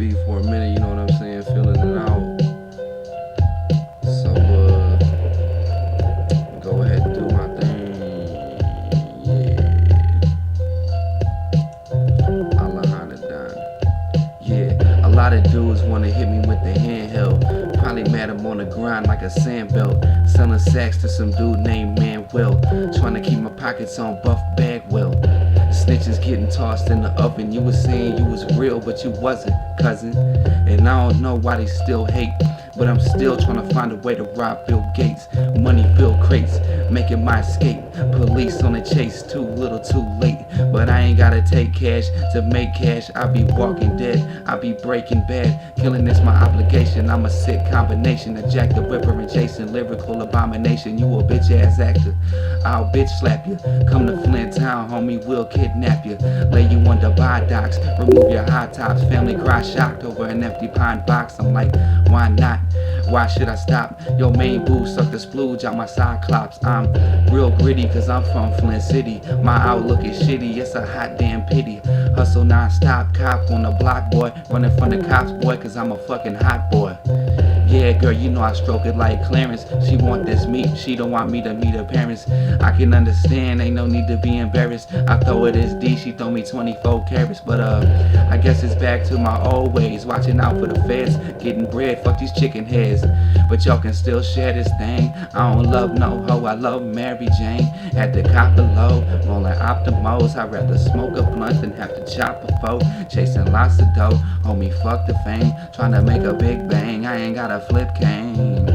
beat for a minute, you know what I'm saying, feeling it out. So, go ahead and do my thing. Yeah. Allah done. Yeah, a lot of dudes wanna hit me with the handheld. Probably mad I'm on the grind like a sandbelt. Selling sacks to some dude named Manuel. Trying to keep my pockets on Buff Bagwell. Snitches getting tossed in the oven. You was saying you was real, but you wasn't, cousin. And I don't know why they still hate, but I'm still trying to find a way to rob Bill Gates. Money filled crates, making my escape. Police on the chase, too little too late. But I ain't gotta take cash to make cash. I be walking dead, I be breaking bad. Killing is my obligation, I'm a sick combination of Jack the Ripper and Jason, lyrical abomination. You a bitch ass actor, I'll bitch slap you. Come to Flint Town, homie, we'll kidnap you. Lay you under viaducts, remove your high tops. Family cry shocked over an empty pine box. I'm like, why not? Why should I stop? Your main boo suck the splooge out my cyclops. I'm real gritty cause I'm from Flint City. My outlook is shitty, it's a hot damn pity. Hustle non-stop, cop on the block, boy. Running from the cops, boy, cause I'm a fucking hot boy. Yeah, girl, you know I stroke it like Clarence. She want this meat, she don't want me to meet her parents. I can understand, ain't no need to be embarrassed. I throw it as D, she throw me 24 carats. But I guess it's back to my old ways. Watching out for the feds, getting bread, fuck these chicken heads. But y'all can still share this thing. I don't love no hoe, I love Mary Jane. Had to cop the low, rolling Optimos. I'd rather smoke a blunt than have to chop a foe. Chasing lots of dough, homie, fuck the fame. Trying to make a big bang, I ain't got a flip cane.